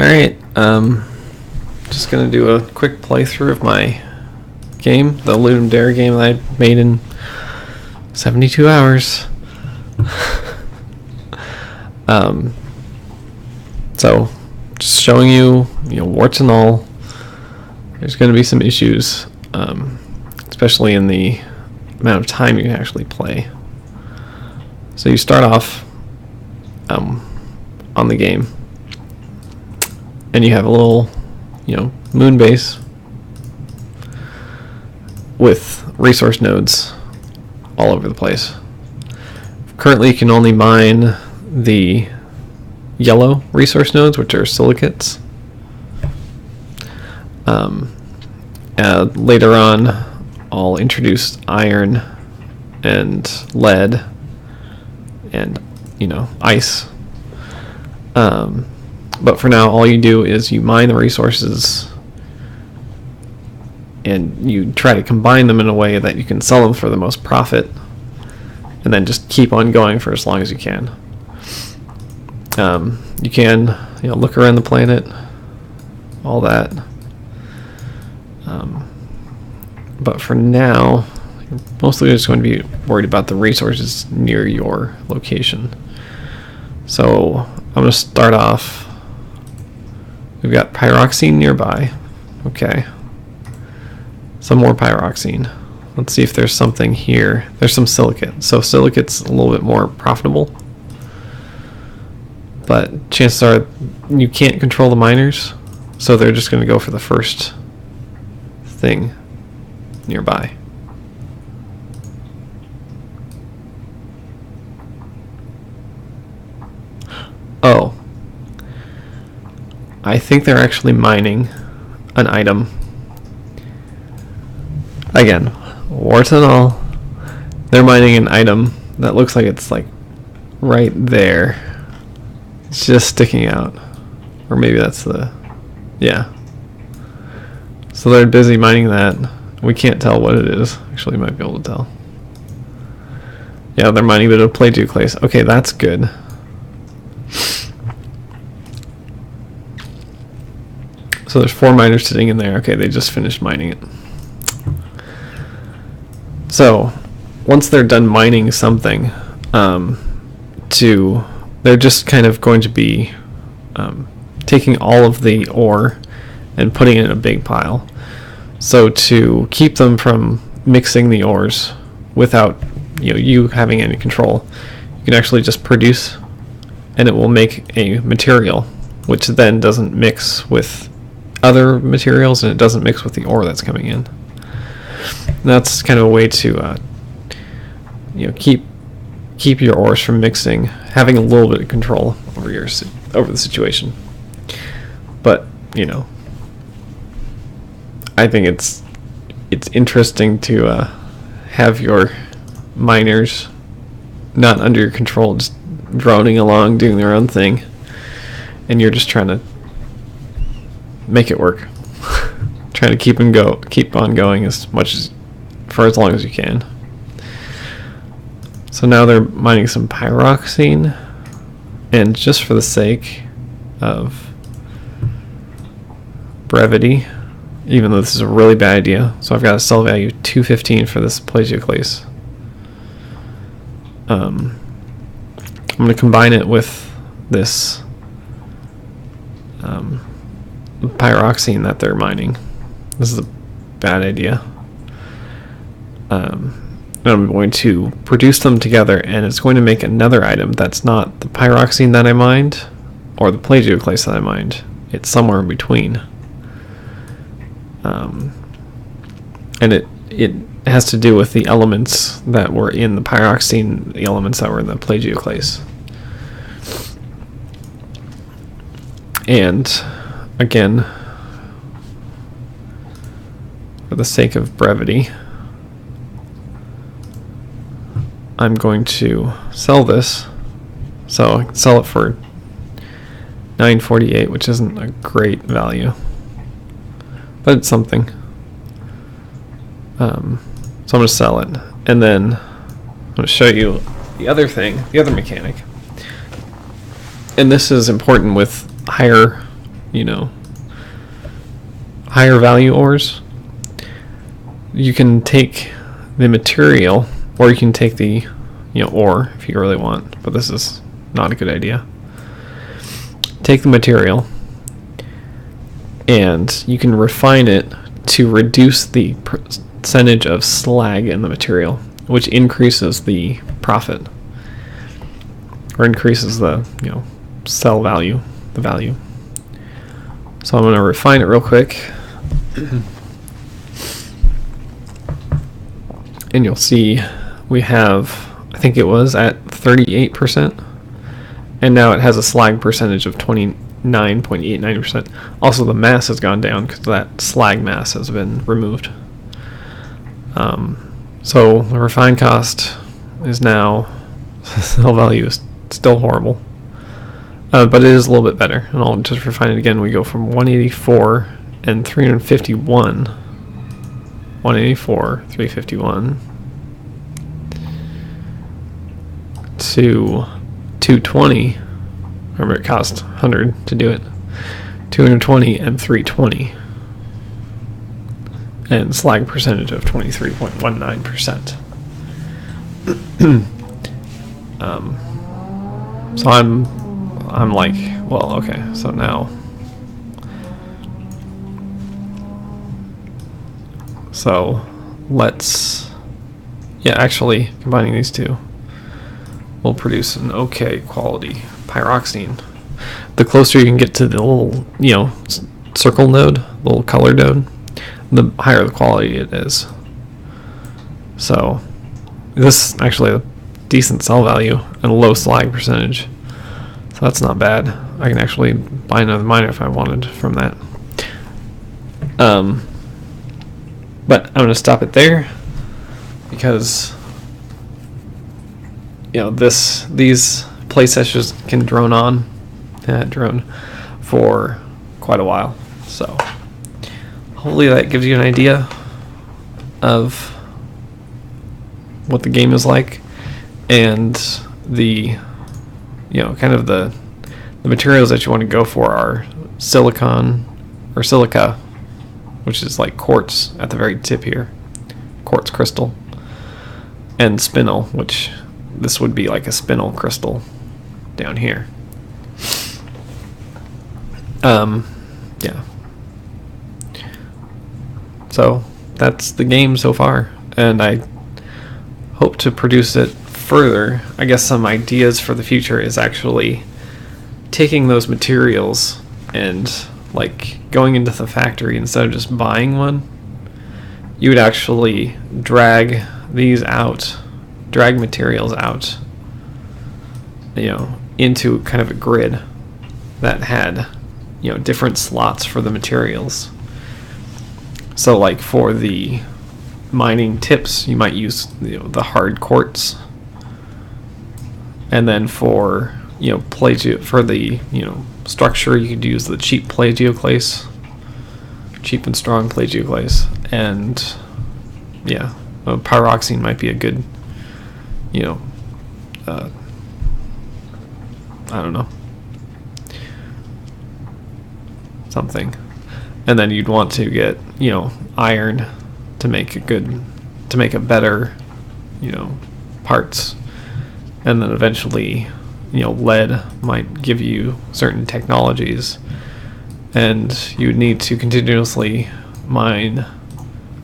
Alright, just gonna do a quick playthrough of my game, the Ludum Dare game that I made in 72 hours. So, just showing you, warts and all. There's gonna be some issues, especially in the amount of time you can actually play. So you start off on the game, and you have a little, moon base with resource nodes all over the place. Currently, you can only mine the yellow resource nodes, which are silicates. Later on, I'll introduce iron and lead and, ice. But for now, all you do is you mine the resources and you try to combine them in a way that you can sell them for the most profit, and then just keep on going for as long as you can. You can, look around the planet, all that. But for now, you're mostly just going to be worried about the resources near your location. So I'm going to start off. We've got pyroxene nearby. Okay. Some more pyroxene. Let's see if there's something here. There's some silicate. So silicate's a little bit more profitable. But chances are you can't control the miners, so they're just going to go for the first thing nearby. Oh. I think they're actually mining an item. Again, warts and all. They're mining an item that looks like it's like right there. It's just sticking out. Or maybe that's the... yeah. So they're busy mining that. We can't tell what it is. Actually, we might be able to tell. Yeah, they're mining a bit of plagioclase. Okay, that's good. So there's 4 miners sitting in there. Okay, they just finished mining it. So once they're done mining something, they're just kind of going to be taking all of the ore and putting it in a big pile. So to keep them from mixing the ores without you having any control, you can actually just produce, and it will make a material which then doesn't mix with other materials, and it doesn't mix with the ore that's coming in. And that's kind of a way to keep your ores from mixing, having a little bit of control over the situation. But I think it's interesting to have your miners not under your control, just droning along, doing their own thing, and you're just trying to make it work. Trying to keep on going for as long as you can. So now they're mining some pyroxene, and just for the sake of brevity, even though this is a really bad idea, so I've got a sell value 215 for this plagioclase. I'm going to combine it with this pyroxene that they're mining. This is a bad idea. And I'm going to produce them together, and it's going to make another item that's not the pyroxene that I mined or the plagioclase that I mined. It's somewhere in between. And it has to do with the elements that were in the pyroxene, the elements that were in the plagioclase. And again, for the sake of brevity, I'm going to sell this. So I can sell it for $9.48, which isn't a great value, but it's something. So I'm going to sell it, and then I'm going to show you the other thing, the other mechanic. And this is important with higher higher value ores, you can take the material, or you can take the ore if you really want, but this is not a good idea. Take the material and you can refine it to reduce the percentage of slag in the material, which increases the profit, or increases the sell value, the value. So I'm going to refine it real quick. And you'll see we have, I think it was at 38%, and now it has a slag percentage of 29.89%. Also, the mass has gone down because that slag mass has been removed. So the refined cost is now, sell value is still horrible, but it is a little bit better. And I'll just refine it again. We go from 184 and 351, 184, 351 to 220. Remember, it cost 100 to do it. 220 and 320. And slag percentage of 23.19%. So I'm like, well, okay, so now, so let's, actually combining these two will produce an okay quality pyroxene. The closer you can get to the little, circle node, little color node, the higher the quality it is. So this is actually a decent sell value and a low slag percentage. So that's not bad. I can actually buy another miner if I wanted from that. But I'm going to stop it there because these play sessions can drone for quite a while. So hopefully that gives you an idea of what the game is like, and the kind of the materials that you want to go for are silicon or silica, which is like quartz at the very tip here, quartz crystal, and spinel, which this would be like a spinel crystal down here. So that's the game so far, and I hope to produce it further. I guess some ideas for the future is actually taking those materials and like going into the factory, instead of just buying one, you would actually drag materials out, into kind of a grid that had, different slots for the materials. So like for the mining tips, you might use the hard quartz, and then for for the structure, you could use the cheap plagioclase, cheap and strong plagioclase, and pyroxene might be a good I don't know, something. And then you'd want to get iron to make a better parts, and then eventually lead might give you certain technologies, and you would need to continuously mine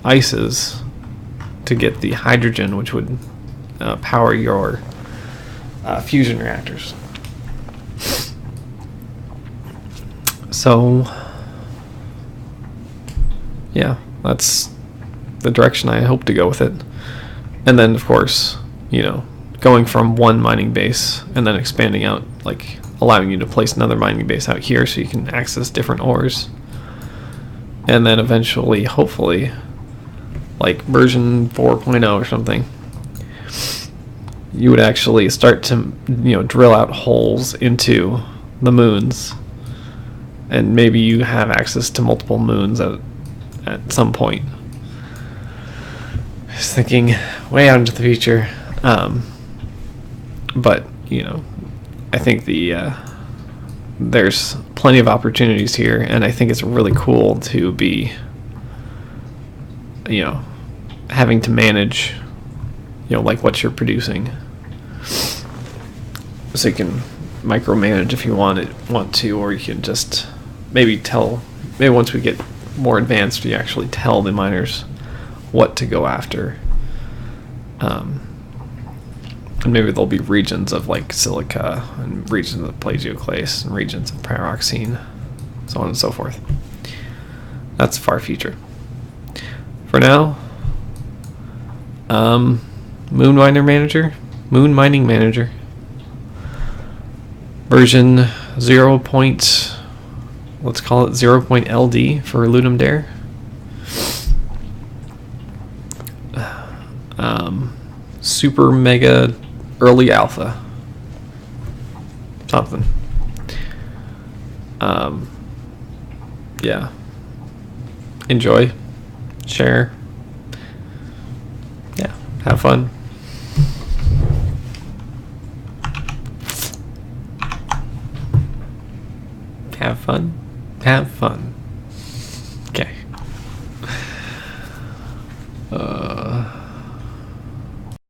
ices to get the hydrogen, which would power your fusion reactors. So that's the direction I hope to go with it. And then of course, going from one mining base and then expanding out, like allowing you to place another mining base out here so you can access different ores. And then eventually, hopefully, like version 4.0 or something, you would actually start to drill out holes into the moons, and maybe you have access to multiple moons at some point. Just thinking way out into the future, but I think the there's plenty of opportunities here, and I think it's really cool to be, having to manage, like what you're producing. So you can micromanage if you want to, or you can just maybe once we get more advanced, we actually tell the miners what to go after. And maybe there'll be regions of like silica and regions of plagioclase and regions of pyroxene, so on and so forth. That's far future. For now, Moon Mining Manager, version 0. Let's call it 0.LD for Ludum Dare. Super mega early alpha. Something. Yeah. Enjoy. Share. Yeah. Have fun. Have fun. Have fun. Okay.